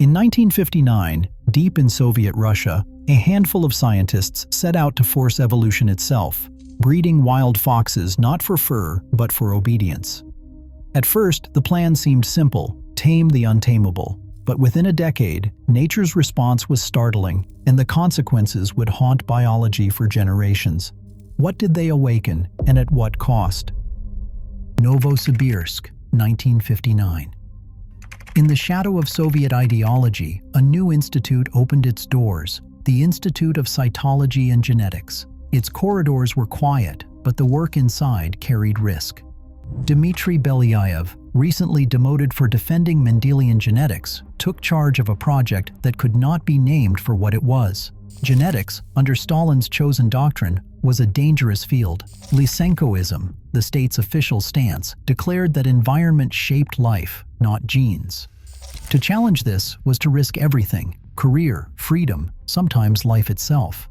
In 1959, deep in Soviet Russia, a handful of scientists set out to force evolution itself, breeding wild foxes not for fur, but for obedience. At first, the plan seemed simple: tame the untamable. But within a decade, nature's response was startling, and the consequences would haunt biology for generations. What did they awaken, and at what cost? Novosibirsk, 1959. In the shadow of Soviet ideology, a new institute opened its doors, the Institute of Cytology and Genetics. Its corridors were quiet, but the work inside carried risk. Dmitry Belyaev, recently demoted for defending Mendelian genetics, took charge of a project that could not be named for what it was. Genetics, under Stalin's chosen doctrine, was a dangerous field. Lysenkoism, the state's official stance, declared that environment shaped life, not genes. To challenge this was to risk everything: career, freedom, sometimes life itself.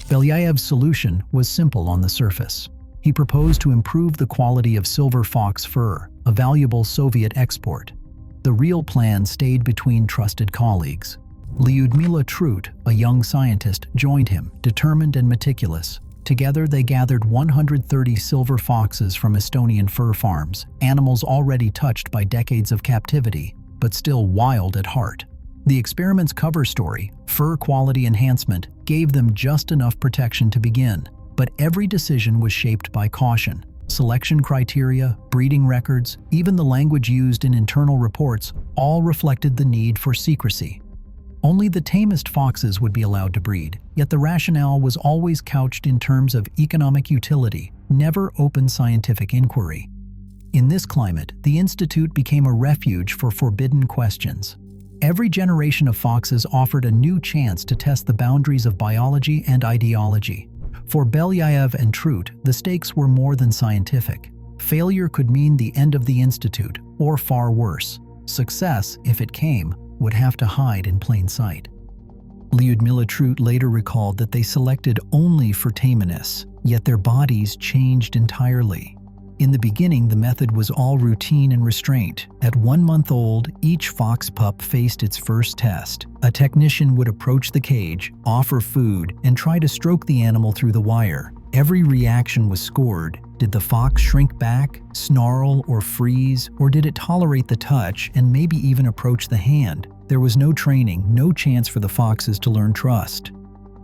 Belyaev's solution was simple on the surface. He proposed to improve the quality of silver fox fur, a valuable Soviet export. The real plan stayed between trusted colleagues. Lyudmila Trut, a young scientist, joined him, determined and meticulous. Together they gathered 130 silver foxes from Estonian fur farms, animals already touched by decades of captivity, but still wild at heart. The experiment's cover story, fur quality enhancement, gave them just enough protection to begin. But every decision was shaped by caution. Selection criteria, breeding records, even the language used in internal reports all reflected the need for secrecy. Only the tamest foxes would be allowed to breed, yet the rationale was always couched in terms of economic utility, never open scientific inquiry. In this climate, the Institute became a refuge for forbidden questions. Every generation of foxes offered a new chance to test the boundaries of biology and ideology. For Belyaev and Trut, the stakes were more than scientific. Failure could mean the end of the institute, or far worse. Success, if it came, would have to hide in plain sight. Lyudmila Trut later recalled that they selected only for tameness, yet their bodies changed entirely. In the beginning, the method was all routine and restraint. At 1 month old, each fox pup faced its first test. A technician would approach the cage, offer food, and try to stroke the animal through the wire. Every reaction was scored. Did the fox shrink back, snarl, or freeze, or did it tolerate the touch and maybe even approach the hand? There was no training, no chance for the foxes to learn trust.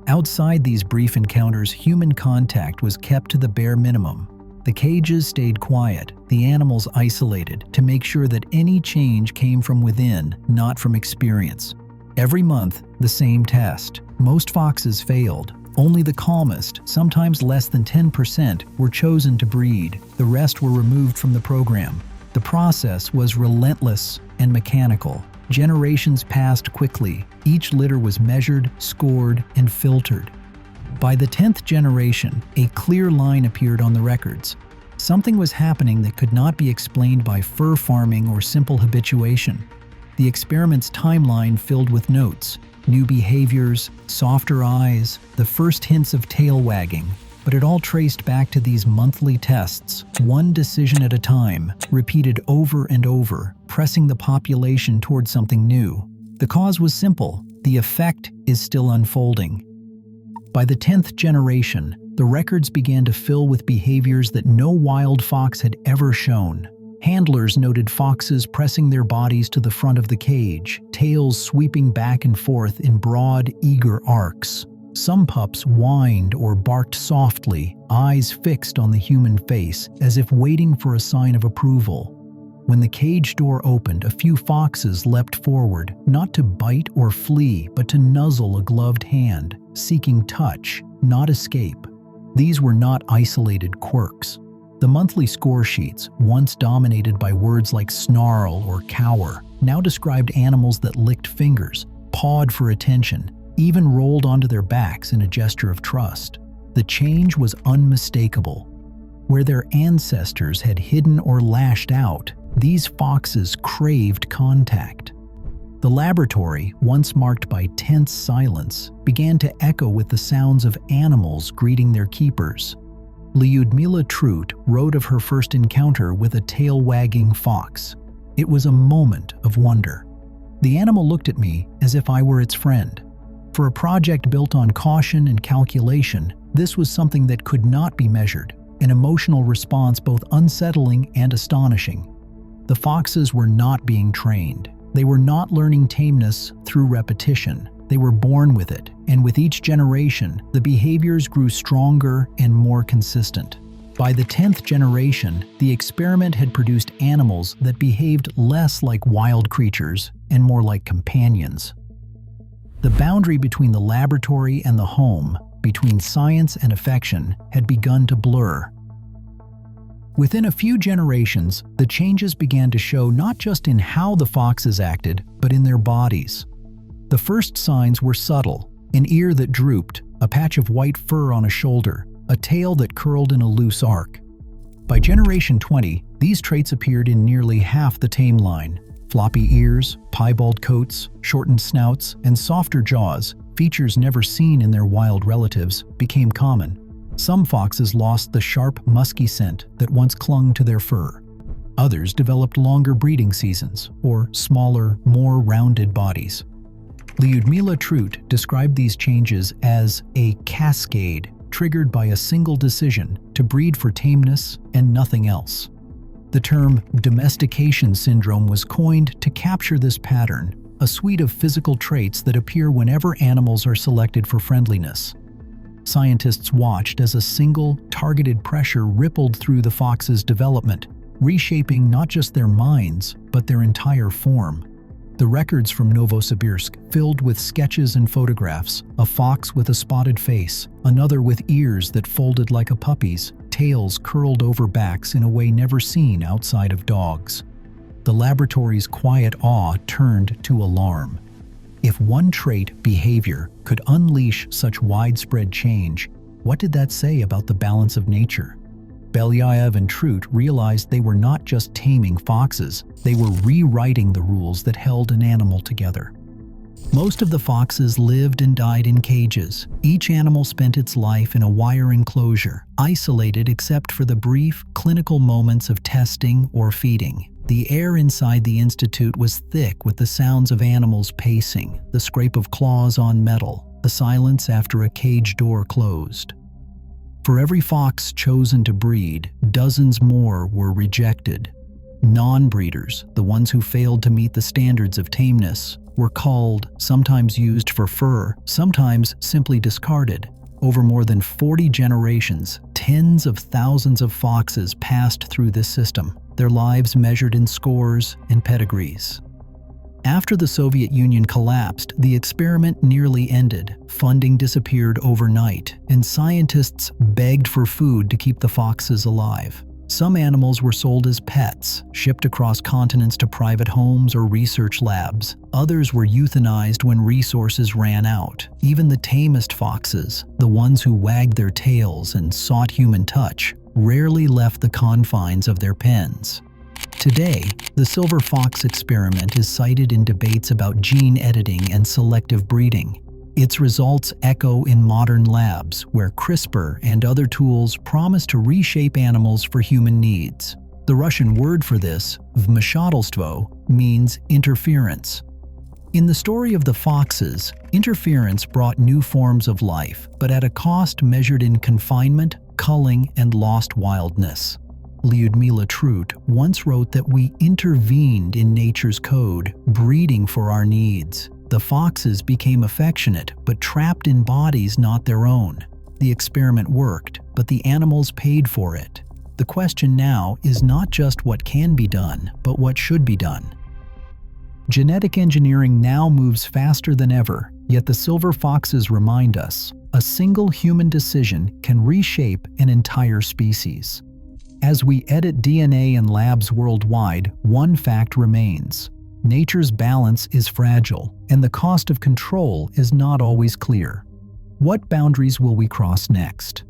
Outside these brief encounters, human contact was kept to the bare minimum. The cages stayed quiet, the animals isolated, to make sure that any change came from within, not from experience. Every month, the same test. Most foxes failed. Only the calmest, sometimes less than 10%, were chosen to breed. The rest were removed from the program. The process was relentless and mechanical. Generations passed quickly. Each litter was measured, scored, and filtered. By the 10th generation, a clear line appeared on the records. Something was happening that could not be explained by fur farming or simple habituation. The experiment's timeline filled with notes: new behaviors, softer eyes, the first hints of tail wagging. But it all traced back to these monthly tests, one decision at a time, repeated over and over, pressing the population toward something new. The cause was simple: the effect is still unfolding. By the 10th generation, the records began to fill with behaviors that no wild fox had ever shown. Handlers noted foxes pressing their bodies to the front of the cage, tails sweeping back and forth in broad, eager arcs. Some pups whined or barked softly, eyes fixed on the human face, as if waiting for a sign of approval. When the cage door opened, a few foxes leapt forward, not to bite or flee, but to nuzzle a gloved hand, seeking touch, not escape. These were not isolated quirks. The monthly score sheets, once dominated by words like snarl or cower, now described animals that licked fingers, pawed for attention, even rolled onto their backs in a gesture of trust. The change was unmistakable. Where their ancestors had hidden or lashed out, these foxes craved contact. The laboratory, once marked by tense silence, began to echo with the sounds of animals greeting their keepers. Lyudmila Trut wrote of her first encounter with a tail-wagging fox. It was a moment of wonder. The animal looked at me as if I were its friend. For a project built on caution and calculation, this was something that could not be measured, an emotional response both unsettling and astonishing. The foxes were not being trained. They were not learning tameness through repetition. They were born with it, and with each generation, the behaviors grew stronger and more consistent. By the 10th generation, the experiment had produced animals that behaved less like wild creatures and more like companions. The boundary between the laboratory and the home, between science and affection, had begun to blur. Within a few generations, the changes began to show not just in how the foxes acted, but in their bodies. The first signs were subtle: an ear that drooped, a patch of white fur on a shoulder, a tail that curled in a loose arc. By generation 20, these traits appeared in nearly half the tame line. Floppy ears, piebald coats, shortened snouts, and softer jaws, features never seen in their wild relatives, became common. Some foxes lost the sharp, musky scent that once clung to their fur. Others developed longer breeding seasons, or smaller, more rounded bodies. Lyudmila Trut described these changes as a cascade triggered by a single decision to breed for tameness and nothing else. The term domestication syndrome was coined to capture this pattern, a suite of physical traits that appear whenever animals are selected for friendliness. Scientists watched as a single, targeted pressure rippled through the fox's development, reshaping not just their minds, but their entire form. The records from Novosibirsk, filled with sketches and photographs, a fox with a spotted face, another with ears that folded like a puppy's, tails curled over backs in a way never seen outside of dogs. The laboratory's quiet awe turned to alarm. If one trait, behavior, could unleash such widespread change, what did that say about the balance of nature? Belyaev and Trut realized they were not just taming foxes, they were rewriting the rules that held an animal together. Most of the foxes lived and died in cages. Each animal spent its life in a wire enclosure, isolated except for the brief, clinical moments of testing or feeding. The air inside the institute was thick with the sounds of animals pacing, the scrape of claws on metal, the silence after a cage door closed. For every fox chosen to breed, dozens more were rejected. Non-breeders, the ones who failed to meet the standards of tameness, were culled, sometimes used for fur, sometimes simply discarded. Over more than 40 generations, tens of thousands of foxes passed through this system, their lives measured in scores and pedigrees. After the Soviet Union collapsed, the experiment nearly ended. Funding disappeared overnight, and scientists begged for food to keep the foxes alive. Some animals were sold as pets, shipped across continents to private homes or research labs. Others were euthanized when resources ran out. Even the tamest foxes, the ones who wagged their tails and sought human touch, rarely left the confines of their pens. Today, the silver fox experiment is cited in debates about gene editing and selective breeding. Its results echo in modern labs, where CRISPR and other tools promise to reshape animals for human needs. The Russian word for this, vmeshatalstvo, means interference. In the story of the foxes, interference brought new forms of life, but at a cost measured in confinement, culling, and lost wildness. Lyudmila Trut once wrote that we intervened in nature's code, breeding for our needs. The foxes became affectionate, but trapped in bodies not their own. The experiment worked, but the animals paid for it. The question now is not just what can be done, but what should be done. Genetic engineering now moves faster than ever, yet the silver foxes remind us, a single human decision can reshape an entire species. As we edit DNA in labs worldwide, one fact remains. Nature's balance is fragile, and the cost of control is not always clear. What boundaries will we cross next?